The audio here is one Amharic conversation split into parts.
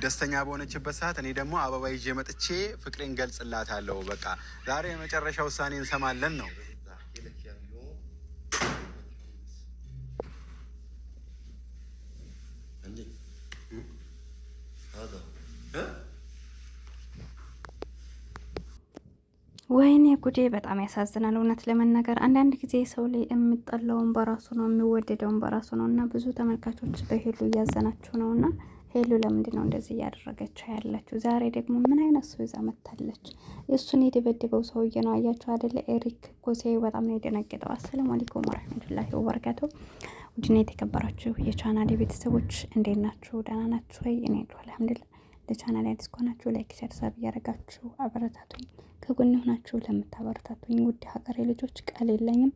ደስተኛ በሆነችበት ሰዓት እኔ ደግሞ አበባ ይዤ መጥቼ ፍቅሬን ገልጽላታለሁ። በቃ ዛሬ የመጨረሻ ውሳኔ እንሰማለን ነው። ወይኔ ጉዴ! በጣም ያሳዝናል። እውነት ለመናገር አንዳንድ ጊዜ ሰው ላይ የሚጠላውን በራሱ ነው የሚወደደውን በራሱ ነው እና ብዙ ተመልካቾች በሄሉ እያዘናችሁ ነው እና ሄሉ ለምንድን ነው እንደዚህ እያደረገችው ያለችው? ዛሬ ደግሞ ምን አይነት ሰው ይዛ መታለች? እሱን የደበደበው ሰውዬ ነው። አያቸው አይደለ? ኤሪክ ጎሴ በጣም ነው የደነገጠው። አሰላሙ አለይኩም ወራህመቱላሂ ወበረካቱ። ውድና የተከበራችሁ የቻናሌ ቤተሰቦች እንዴት ናችሁ? ደህና ናችሁ ወይ? እኔ አልሐምዱሊላህ። ለቻናሌ አዲስ ከሆናችሁ ላይክ፣ ሼር፣ ሰብ እያደረጋችሁ አበረታቱኝ። ከጎን ሆናችሁ ለምታበረታቱኝ ውድ ሀገሬ ልጆች ቃል የለኝም።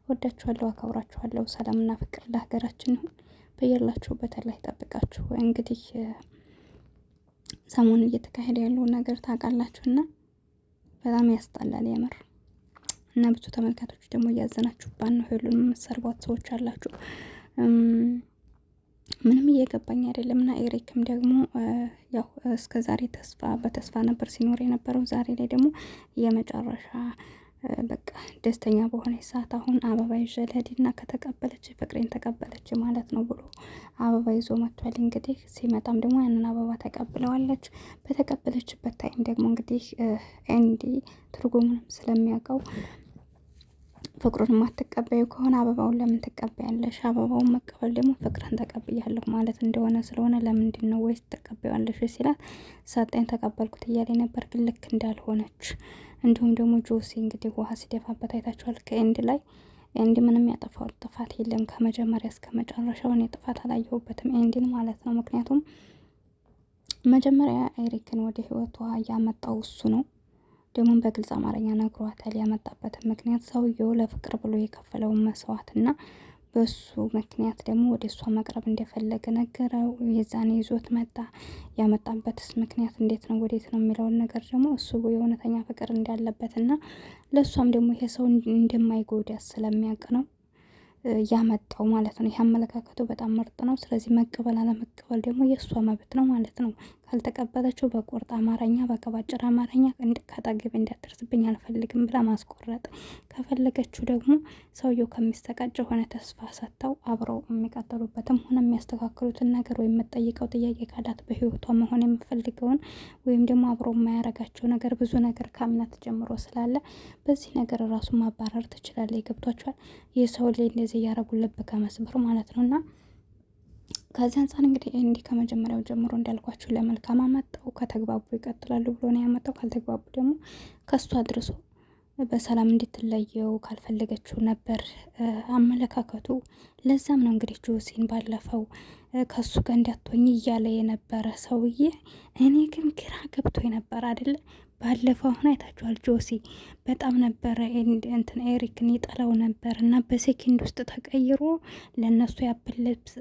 ወዳችኋለሁ፣ አከብራችኋለሁ። ሰላምና ፍቅር ለሀገራችን ይሁን። በየላችሁበት አላህ ይጠብቃችሁ። እንግዲህ ሰሞኑን እየተካሄደ ያለው ነገር ታውቃላችሁና በጣም ያስጠላል የምር እና ብዙ ተመልካቾች ደግሞ እያዘናችሁባት ነው። ሄሉን የምትሰርቧት ሰዎች አላችሁ። ምንም እየገባኝ አይደለም። እና ኤሪክም ደግሞ ያው እስከ ዛሬ በተስፋ ነበር ሲኖር የነበረው። ዛሬ ላይ ደግሞ የመጨረሻ በቃ ደስተኛ በሆነ ሰዓት አሁን አበባ ይዤ ልሂድና ከተቀበለች ፍቅሬን ተቀበለች ማለት ነው ብሎ አበባ ይዞ መጥቷል። እንግዲህ ሲመጣም ደግሞ ያንን አበባ ተቀብለዋለች። በተቀበለችበት ታይም ደግሞ እንግዲህ ኤንዲ ትርጉሙንም ስለሚያውቀው ፍቅሩን ማትቀበዩ ከሆነ አበባውን ለምን ትቀበያለሽ? አበባውን መቀበል ደግሞ ፍቅርን ተቀብያለሁ ማለት እንደሆነ ስለሆነ ለምንድን ነው ወይስ ትቀበያለሽ ሲላት ሰጠኝ ተቀበልኩት እያለ ነበር፣ ግን ልክ እንዳልሆነች እንዲሁም ደግሞ ጆሲ እንግዲህ ውሃ ሲደፋበት አይታችኋል። ከኤንድ ላይ ኤንድ ምንም ያጠፋው ጥፋት የለም። ከመጀመሪያ እስከ መጨረሻው እኔ ጥፋት አላየሁበትም ኤንድን ማለት ነው። ምክንያቱም መጀመሪያ ኤሪክን ወደ ህይወቷ ያመጣው እሱ ነው። ደግሞ በግልጽ አማርኛ ነግሯታል። ያመጣበትን ምክንያት ሰውየው ለፍቅር ብሎ የከፈለውን መስዋዕትና በሱ ምክንያት ደግሞ ወደ እሷ መቅረብ እንደፈለገ ነገረው። የዛኔ ይዞት መጣ። ያመጣበትስ ምክንያት እንዴት ነው ወዴት ነው የሚለውን ነገር ደግሞ እሱ የእውነተኛ ፍቅር እንዳለበትና ለእሷም ደግሞ ይሄ ሰው እንደማይጎዳ ስለሚያውቅ ነው ያመጣው ማለት ነው። ይህ አመለካከቱ በጣም ምርጥ ነው። ስለዚህ መቀበል አለመቀበል ደግሞ የእሷ መብት ነው ማለት ነው። ካልተቀበለችው በቁርጥ አማርኛ በቃ ባጭር አማርኛ ከአጠገቤ እንዳትደርስብኝ አልፈልግም ብላ ማስቆረጥ፣ ከፈለገችው ደግሞ ሰውየው ከሚስተቃጭ ሆነ ተስፋ ሰጥተው አብረው የሚቀጥሉበትም ሆነ የሚያስተካክሉትን ነገር ወይም የምጠይቀው ጥያቄ ካላት በህይወቷ መሆን የምፈልገውን ወይም ደግሞ አብረው የማያረጋቸው ነገር ብዙ ነገር ከእምነት ጀምሮ ስላለ በዚህ ነገር ራሱ ማባረር ትችላለች። ይገብቷቸዋል። የሰው ላይ እንደዚህ እያረጉ ልብ ከመስበር ማለት ነው። እና ከዚህ አንፃር እንግዲህ እንዲህ ከመጀመሪያው ጀምሮ እንዳልኳችሁ ለመልካም አመጣው። ከተግባቡ ይቀጥላሉ ብሎ ነው ያመጣው። ካልተግባቡ ደግሞ ከሱ አድርሶ በሰላም እንድትለየው ካልፈለገችው ነበር አመለካከቱ። ለዛም ነው እንግዲህ ጆሲን ባለፈው ከሱ ጋር እንዳትሆኝ እያለ የነበረ ሰውዬ። እኔ ግን ግራ ገብቶ ነበር አይደለ? ባለፈው አሁን አይታችኋል። ጆሲ በጣም ነበረ እንትን ኤሪክን ይጠላው ነበር እና በሴኪንድ ውስጥ ተቀይሮ ለነሱ ያፕል ልብስ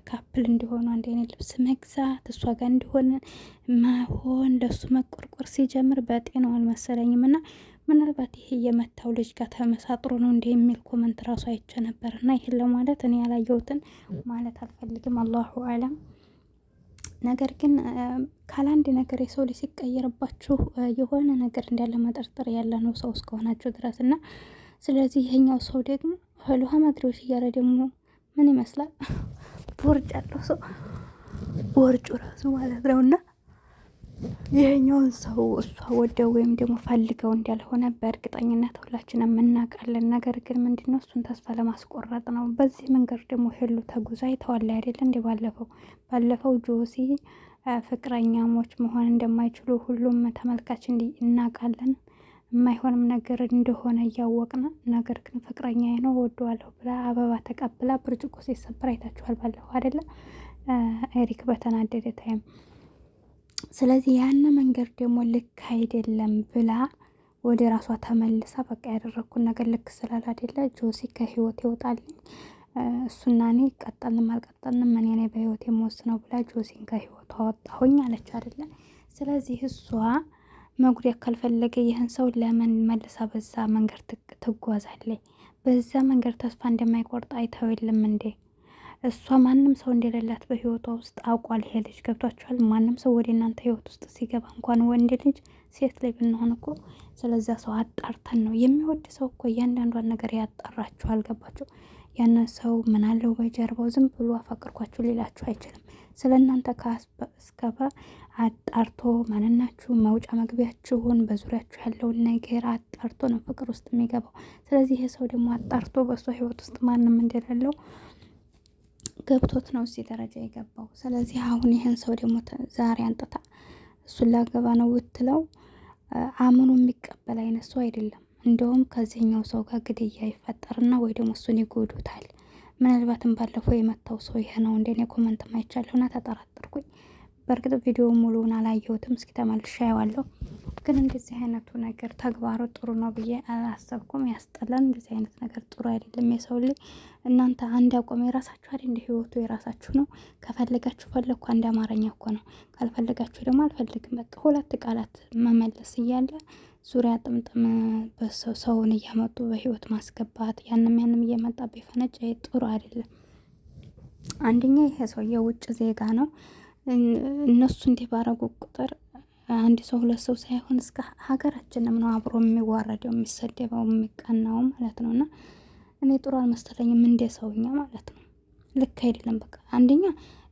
ካፕል እንዲሆኑ አንድ አይነት ልብስ መግዛት እሷ ጋር እንዲሆን መሆን ለሱ መቆርቆር ሲጀምር በጤናው አልመሰለኝም። እና ምናልባት ይሄ የመታው ልጅ ጋር ተመሳጥሮ ነው እንዲህ የሚል ኮመንት ራሱ አይቼ ነበር። እና ይሄን ለማለት እኔ ያላየሁትን ማለት አልፈልግም፣ አላሁ አለም። ነገር ግን ካላንድ ነገር የሰው ልጅ ሲቀየርባችሁ የሆነ ነገር እንዳለ መጠርጠር ያለ ነው ሰው እስከሆናችሁ ድረስ እና ስለዚህ ይሄኛው ሰው ደግሞ ህሉሃ ማድሪዎች እያለ ደግሞ ምን ይመስላል ቦርጭ ያለው ሰው ቦርጩ ራሱ ማለት ነው። እና ይሄኛውን ሰው እሷ ወደው ወይም ደግሞ ፈልገው እንዳልሆነ በእርግጠኝነት ሁላችንም እናውቃለን። ነገር ግን ምንድነው እሱን ተስፋ ለማስቆረጥ ነው። በዚህ መንገድ ደግሞ ሄሉ ተጉዛ ይተዋል አይደል? እንደ ባለፈው ጆሲ ፍቅረኛሞች መሆን እንደማይችሉ ሁሉም ተመልካች እናውቃለን። የማይሆንም ነገር እንደሆነ እያወቅን ነገር ግን ፍቅረኛዬ ነው ወደዋለሁ ብላ አበባ ተቀብላ ብርጭቆ ሲሰበር አይታችኋል ባለፈው አይደለ? ኤሪክ በተናደደ ታይም። ስለዚህ ያን መንገድ ደግሞ ልክ አይደለም ብላ ወደ ራሷ ተመልሳ በቃ ያደረኩት ነገር ልክ ስላላደለ ጆሲ ከህይወት ይወጣልኝ፣ እሱና እኔ ቀጠልንም አልቀጠልንም እኔ ነኝ በህይወት የምወስነው ብላ ጆሲን ከህይወቷ አወጣሁኝ አለች አይደለ? ስለዚህ እሷ መጉዳት ካልፈለገ ይህን ሰው ለምን መልሳ በዛ መንገድ ትጓዛለች? በዛ መንገድ ተስፋ እንደማይቆርጥ አይተው የለም እንዴ? እሷ ማንም ሰው እንደሌላት በህይወቷ ውስጥ አውቋል ይሄ ልጅ። ገብቷችኋል? ማንም ሰው ወደ እናንተ ህይወት ውስጥ ሲገባ እንኳን ወንድ ልጅ ሴት ላይ ብንሆን እኮ ስለዛ ሰው አጣርተን ነው። የሚወድ ሰው እኮ እያንዳንዷን ነገር ያጣራችኋል። ገባችሁ? ያንን ሰው ምን አለው በጀርባው ዝም ብሎ አፈቅርኳችሁ ሊላችሁ አይችልም። ስለ እናንተ ከአስከባ አጣርቶ ማንናችሁ፣ መውጫ መግቢያችሁን፣ በዙሪያችሁ ያለውን ነገር አጣርቶ ነው ፍቅር ውስጥ የሚገባው። ስለዚህ ይሄ ሰው ደግሞ አጣርቶ በእሷ ህይወት ውስጥ ማንም እንደሌለው ገብቶት ነው እዚህ ደረጃ የገባው። ስለዚህ አሁን ይህን ሰው ደግሞ ዛሬ አንጥታ እሱን ላገባ ነው ብትለው አምኖ የሚቀበል አይነት ሰው አይደለም። እንደውም ከዚህኛው ሰው ጋር ግድያ ይፈጠርና ወይ ደግሞ እሱን ይጎዱታል። ምናልባትም ባለፈው የመታው ሰው ይሄ ነው እንደኔ ኮመንት ማይቻለሁና ተጠራጠርኩኝ። በእርግጥ ቪዲዮ ሙሉውን አላየሁትም። እስኪ ተመልሼ አየዋለሁ። ግን እንደዚህ አይነቱ ነገር ተግባሩ ጥሩ ነው ብዬ አላሰብኩም። ያስጠላል። እንደዚህ አይነት ነገር ጥሩ አይደለም። የሰው ልጅ እናንተ አንድ አቋም የራሳችሁ አይደል? እንደ ህይወቱ የራሳችሁ ነው። ከፈለጋችሁ ፈለግኩ አንድ አማርኛ እኮ ነው። ካልፈለጋችሁ ደግሞ አልፈልግም በቃ ሁለት ቃላት መመለስ እያለ ዙሪያ ጥምጥም ሰውን እያመጡ በህይወት ማስገባት ያንም እየመጣ ቢፈነጭ ጥሩ አይደለም። አንደኛ ይሄ ሰው የውጭ ዜጋ ነው። እነሱ እንዲህ ባረጉ ቁጥር አንድ ሰው ሁለት ሰው ሳይሆን እስከ ሀገራችንም ነው አብሮ የሚዋረደው የሚሰደበው የሚቀናው ማለት ነው። እና እኔ ጥሩ አልመሰለኝም እንደ ሰውኛ ማለት ነው። ልክ አይደለም። በቃ አንደኛ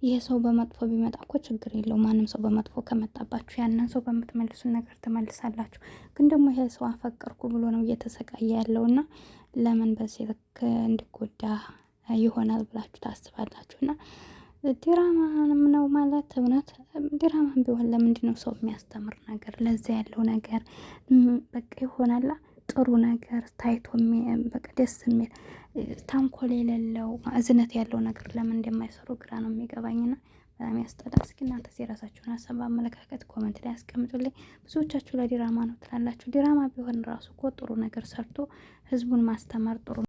ይሄ ሰው በመጥፎ ቢመጣ እኮ ችግር የለው። ማንም ሰው በመጥፎ ከመጣባችሁ ያንን ሰው በምትመልሱን ነገር ትመልሳላችሁ። ግን ደግሞ ይሄ ሰው አፈቀርኩ ብሎ ነው እየተሰቃየ ያለውና ለምን በዚህ ልክ እንዲጎዳ ይሆናል ብላችሁ ታስባላችሁ? እና ዲራማንም ነው ማለት እውነት ዲራማም ቢሆን ለምንድን ነው ሰው የሚያስተምር ነገር ለዛ ያለው ነገር በቃ ይሆናላ ጥሩ ነገር ታይቶ በቃ ደስ የሚል ተንኮል የሌለው እዝነት ያለው ነገር ለምን እንደማይሰሩ ግራ ነው የሚገባኝና በጣም ያስጠላል። እስኪ እናንተ የራሳችሁን ሀሳብ አመለካከት ኮመንት ላይ ያስቀምጡልኝ። ብዙዎቻችሁ ለዲራማ ነው ትላላችሁ። ዲራማ ቢሆን ራሱ እኮ ጥሩ ነገር ሰርቶ ህዝቡን ማስተማር ጥሩ